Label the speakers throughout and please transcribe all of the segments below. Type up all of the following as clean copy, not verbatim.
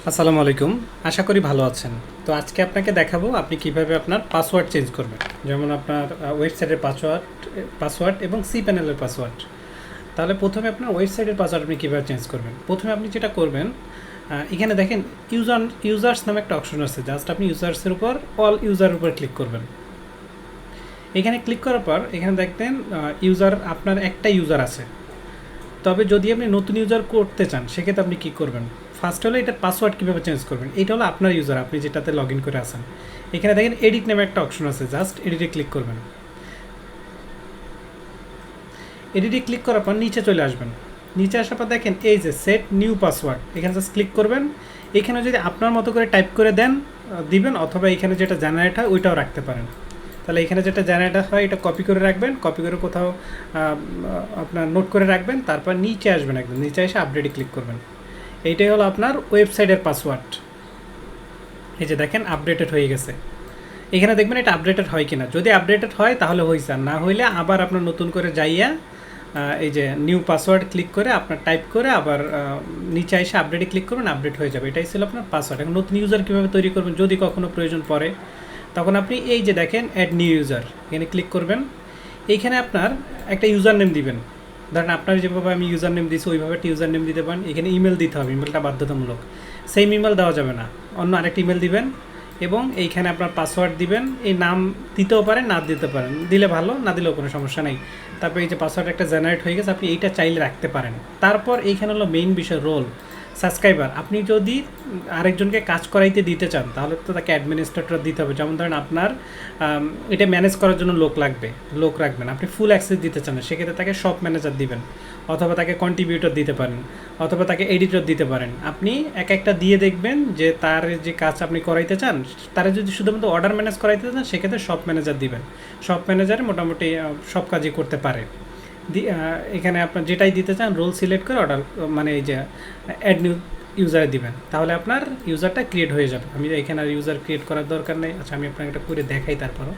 Speaker 1: আসসালামু আলাইকুম। আশা করি ভালো আছেন। তো আজকে আপনাকে দেখাবো আপনি কিভাবে আপনার পাসওয়ার্ড চেঞ্জ করবেন। যেমন আপনার ওয়েবসাইটের পাসওয়ার্ড পাসওয়ার্ড এবং সি প্যানেলের পাসওয়ার্ড। তাহলে প্রথমে আপনার ওয়েবসাইটের পাসওয়ার্ড আপনি কীভাবে চেঞ্জ করবেন। প্রথমে আপনি যেটা করবেন, এখানে দেখেন ইউজার্স নামে একটা অপশন আছে। জাস্ট আপনি ইউজার্সের উপর অল ইউজারের উপর ক্লিক করবেন। এখানে ক্লিক করার পর এখানে দেখবেন ইউজার আপনার একটা ইউজার আছে। তবে যদি আপনি নতুন ইউজার করতে চান সেক্ষেত্রে আপনি কী করবেন। ফার্স্ট হলো এটার পাসওয়ার্ড কীভাবে চেঞ্জ করবেন। এটা হলো আপনার ইউজার, আপনি যেটাতে লগ ইন করে আসেন। এখানে দেখেন এডিট নামে একটা অপশন আছে, জাস্ট এডিটে ক্লিক করবেন। এডিটে ক্লিক করার পর নিচে চলে আসবেন। নিচে আসার পর দেখেন এই যে সেট নিউ পাসওয়ার্ড, এখানে জাস্ট ক্লিক করবেন। এখানে যদি আপনার মতো করে টাইপ করে দিবেন, অথবা এখানে যেটা জেনারেট হয় ওইটাও রাখতে পারেন। তাহলে এখানে যেটা জেনারেট হয় এটা কপি করে রাখবেন, কপি করে কোথাও আপনার নোট করে রাখবেন। তারপর নিচে আসবেন, একদম নিচে এসে আপডেটে ক্লিক করবেন। এইটাই হলো আপনার ওয়েবসাইটের পাসওয়ার্ড। এই যে দেখেন আপডেটেড হয়ে গেছে। এখানে দেখবেন এটা আপডেটেড হয় কিনা। যদি আপডেটেড হয় তাহলে হয়েছে, আর না হইলে আবার আপনার নতুন করে যাইয়া এই যে নিউ পাসওয়ার্ড ক্লিক করে আপনার টাইপ করে আবার নিচে এসে আপডেটে ক্লিক করবেন, আপডেট হয়ে যাবে। এটাই ছিল আপনার পাসওয়ার্ড। এখন নতুন ইউজার কীভাবে তৈরি করবেন, যদি কখনো প্রয়োজন পড়ে তখন আপনি এই যে দেখেন অ্যাড নিউ ইউজার, এখানে ক্লিক করবেন। এইখানে আপনার একটা ইউজার নেম দিবেন। ধরেন আপনার যেভাবে আমি ইউজার নেম দিচ্ছি ওইভাবে একটা ইউজার নেম দিতে পারেন। এখানে ইমেল দিতে হবে, ইমেলটা বাধ্যতামূলক। সেম ইমেল দেওয়া যাবে না, অন্য আরেকটা ইমেল দিবেন এবং এইখানে আপনার পাসওয়ার্ড দিবেন। এই নাম দিতেও পারেন, না দিতে পারেন, দিলে ভালো, না দিলেও কোনো সমস্যা নেই। তারপর এই যে পাসওয়ার্ড একটা জেনারেট হয়ে গেছে, আপনি এইটা চাইলে রাখতে পারেন। তারপর এইখানে হলো মেইন বিষয়, রোল সাবস্ক্রাইবার। আপনি যদি আরেকজনকে কাজ করাইতে দিতে চান তাহলে তো তাকে অ্যাডমিনিস্ট্রেটর দিতে হবে। যেমন ধরেন আপনার এটা ম্যানেজ করার জন্য লোক রাখবেন। আপনি ফুল অ্যাক্সেস দিতে চান না, সেক্ষেত্রে তাকে শপ ম্যানেজার দিবেন, অথবা তাকে কন্ট্রিবিউটর দিতে পারেন, অথবা তাকে এডিটর দিতে পারেন। আপনি একটা দিয়ে দেখবেন যে তার যে কাজ আপনি করাইতে চান, তারা যদি শুধুমাত্র অর্ডার ম্যানেজ করাইতে চান সেক্ষেত্রে শপ ম্যানেজার দিবেন। শপ ম্যানেজারে মোটামুটি সব কাজই করতে পারে। এখানে আপনার যেটাই দিতে চান রোল সিলেক্ট করে অর্ডার মানে এই যে অ্যাড নিউ ইউজারে দিবেন, তাহলে আপনার ইউজারটা ক্রিয়েট হয়ে যাবে। আমি এখানে আর ইউজার ক্রিয়েট করার দরকার নেই। আচ্ছা, আমি আপনাকে এটা করে দেখাই। তারপরও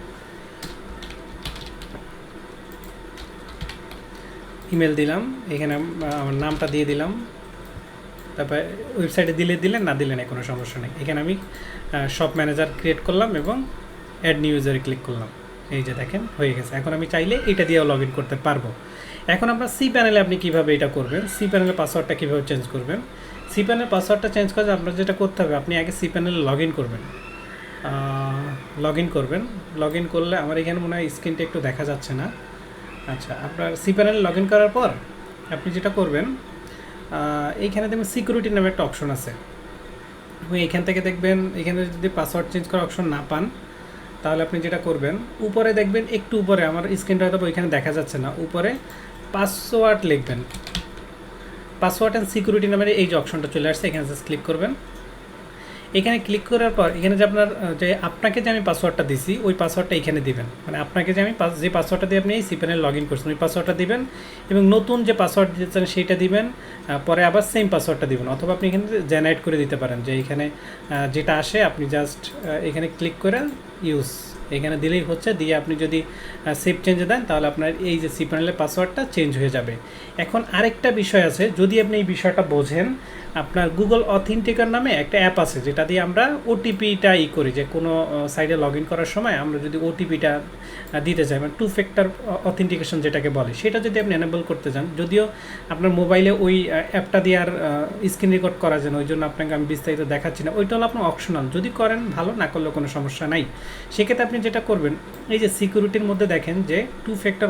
Speaker 1: ইমেল দিলাম, এখানে আমার নামটা দিয়ে দিলাম, তারপরে ওয়েবসাইটে দিলেন, না দিলেন কোনো সমস্যা নেই। এখানে আমি শপ ম্যানেজার ক্রিয়েট করলাম এবং অ্যাড নিউ ইউজারে ক্লিক করলাম। এই যে দেখেন হয়ে গেছে। এখন আমি চাইলে এটা দিয়েও লগ ইন করতে পারবো। এখন আপনার সি প্যানেলে আপনি কীভাবে এটা করবেন, সি প্যানেলের পাসওয়ার্ডটা কীভাবে চেঞ্জ করবেন। সি প্যানেলের পাসওয়ার্ডটা চেঞ্জ করে আপনার যেটা করতে হবে, আপনি আগে সি প্যানেলে লগ ইন করবেন। লগ ইন করলে আমার এখানে মনে হয় স্ক্রিনটা একটু দেখা যাচ্ছে না। আচ্ছা, আপনার সি প্যানেলে লগ ইন করার পর আপনি যেটা করবেন, এইখানে দেখবেন সিকিউরিটি নামে একটা অপশন আছে। আপনি এখান থেকে দেখবেন, এখানে যদি পাসওয়ার্ড চেঞ্জ করার অপশন না পান তাহলে আপনি যেটা করবেন, উপরে দেখবেন, একটু উপরে, আমার স্ক্রিনটা হয়তো ওইখানে দেখা যাচ্ছে না, উপরে পাসওয়ার্ড লিখবেন। পাসওয়ার্ড অ্যান্ড সিকিউরিটি নামের এই যে অপশনটা চলে আসছে, এখানে জাস্ট ক্লিক করবেন। এখানে ক্লিক করার পর এখানে যে আপনাকে যে আমি পাসওয়ার্ডটা দিছি ওই পাসওয়ার্ডটা এখানে দিবেন। মানে আপনাকে যে আমি যে পাসওয়ার্ডটা দিয়ে আপনি এই সি প্যানেলে লগ ইন করছেন ওই পাসওয়ার্ডটা দিবেন, এবং নতুন যে পাসওয়ার্ড দিতে চান সেইটা দিবেন। পরে আবার সেম পাসওয়ার্ডটা দিবেন, অথবা আপনি এখানে জেনারেট করে দিতে পারেন, যে এখানে যেটা আসে আপনি জাস্ট এখানে ক্লিক করে ইউজ এখানে দিলেই হচ্ছে। দিয়ে আপনি যদি সেভ চেঞ্জে দেন তাহলে আপনার এই যে সি প্যানেলের পাসওয়ার্ডটা চেঞ্জ হয়ে যাবে। এখন আরেকটা বিষয় আছে, যদি আপনি এই বিষয়টা বোঝেন, আপনার গুগল অথেন্টিকার নামে একটা অ্যাপ আছে যেটা দিয়ে আমরা ওটিপিটা করি, যে কোনো সাইটে লগ ইন করার সময় আমরা যদি ওটিপিটা দিতে চাই, মানে টু ফ্যাক্টর অথেন্টিকেশন যেটাকে বলে, সেটা যদি আপনি এনেবল করতে চান, যদিও আপনার মোবাইলে ওই অ্যাপটা দিয়ে আর স্ক্রিন রেকর্ড করা যায় না, ওই জন্য আপনাকে আমি বিস্তারিত দেখাচ্ছি না। ওইটা হলো আপনার অপশনাল, যদি করেন ভালো, না করলেও কোনো সমস্যা নাই। সেক্ষেত্রে আপনি যেটা করবেন, এই যে সিকিউরিটির মধ্যে দেখেন যে টু ফ্যাক্টর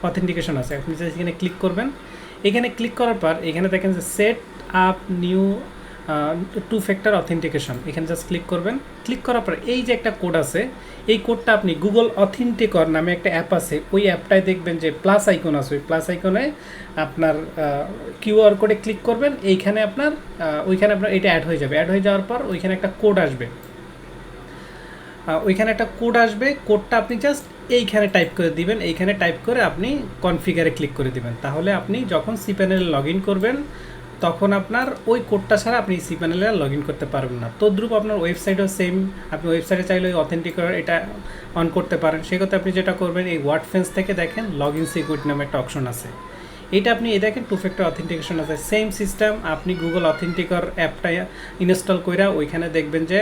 Speaker 1: অথেন্টিকেশন আছে, আপনি এখানে ক্লিক করবেন। এখানে ক্লিক করার পর এখানে দেখেন যে set up new two factor authentication, এখানে জাস্ট ক্লিক করবেন। ক্লিক করার পর এই যে একটা কোড আছে, এই কোডটা আপনি গুগল অথেন্টিকর নামে একটা অ্যাপ আছে, ওই অ্যাপটায় দেখবেন যে প্লাস আইকন আছে, ওই প্লাস আইকনে আপনার কিউআর কোডে ক্লিক করবেন। ওইখানে আপনার এটা অ্যাড হয়ে যাবে। অ্যাড হয়ে যাওয়ার পর ওইখানে একটা কোড আসবে, কোডটা আপনি জাস্ট এইখানে টাইপ করে দিবেন। এইখানে টাইপ করে আপনি কনফিগারে ক্লিক করে দিবেন। তাহলে আপনি যখন সি প্যানেলে লগ ইন করবেন তখন আপনার ওই কোডটা ছাড়া আপনি সি প্যানেলে লগ ইন করতে পারবেন না। তদ্রুপ আপনার ওয়েবসাইটেও সেম, আপনি ওয়েবসাইটে চাইলে ওই অথেন্টিকার এটা অন করতে পারেন। সেক্ষেত্রে আপনি যেটা করবেন, এই ওয়ার্ডফেন্স থেকে দেখেন লগ ইন সিকিউরিটি নামে একটা অপশন আছে, এটা আপনি এই দেখেন টু ফ্যাক্টর অথেন্টিকেশন আছে, সেম সিস্টেম। আপনি গুগল অথেন্টিকর অ্যাপটা ইনস্টল করে ওইখানে দেখবেন যে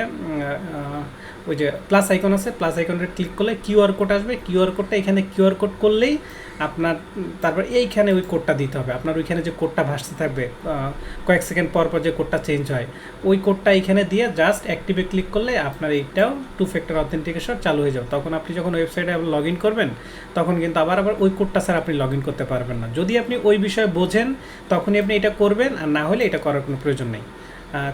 Speaker 1: ওই যে প্লাস আইকন আছে, প্লাস আইকনে ক্লিক করলে কিউআর কোড আসবে। কিউআর কোডটা এখানে কিউআর কোড করলেই আপনার তারপর এইখানে ওই কোডটা দিতে হবে। আপনার ওইখানে যে কোডটা ভাসতে থাকবে কয়েক সেকেন্ড পর পর যে কোডটা চেঞ্জ হয়, ওই কোডটা এইখানে দিয়ে জাস্ট অ্যাক্টিভে ক্লিক করলে আপনার এইটাও টু ফ্যাক্টর অথেন্টিকেশন চালু হয়ে যাবে। তখন আপনি যখন ওয়েবসাইটে লগ ইন করবেন তখন কিন্তু আবার ওই কোডটা ছাড়া আপনি লগ ইন করতে পারবেন না। যদি আপনি ওই বিষয়ে বোঝেন তখনই আপনি এটা করবেন, আর না হলে এটা করার কোনো প্রয়োজন নেই।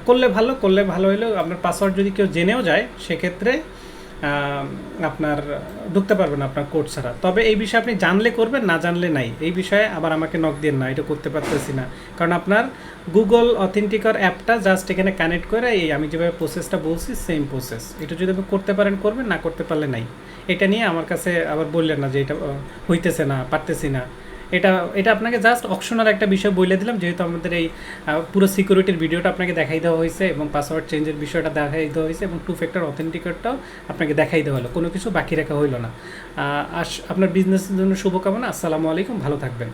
Speaker 1: করলে ভালো হলেও আপনার পাসওয়ার্ড যদি কেউ জেনেও যায় সেক্ষেত্রে আপনার ঢুকতে পারবেন আপনার কোড ছাড়া। তবে এই বিষয়ে আপনি জানলে করবেন, না জানলে নাই। এই বিষয়ে আবার আমাকে নক দিন না, এটা করতে পারতেছি না, কারণ আপনার গুগল অথেন্টিকার অ্যাপটা জাস্ট এখানে কানেক্ট করে এই আমি যেভাবে প্রসেসটা বলছি সেম প্রসেস। এটা যদি আপনি করতে পারেন করবেন, না করতে পারলে নাই। এটা নিয়ে আমার কাছে আবার বললেন না যে এটা হইতেছে না, পারতেছি না। এটা আপনাকে জাস্ট অপশনাল একটা বিষয় বলে দিলাম, যেহেতু আমাদের এই পুরো সিকিউরিটির ভিডিওটা আপনাকে দেখাই দেওয়া হয়েছে এবং পাসওয়ার্ড চেঞ্জের বিষয়টা দেখাই দেওয়া হয়েছে এবং টু ফ্যাক্টর অথেন্টিকেটটাও আপনাকে দেখাই দেওয়া হলো, কোনো কিছু বাকি রাখা হইলো না। আর আপনার বিজনেসের জন্য শুভকামনা। আসসালামু আলাইকুম, ভালো থাকবেন।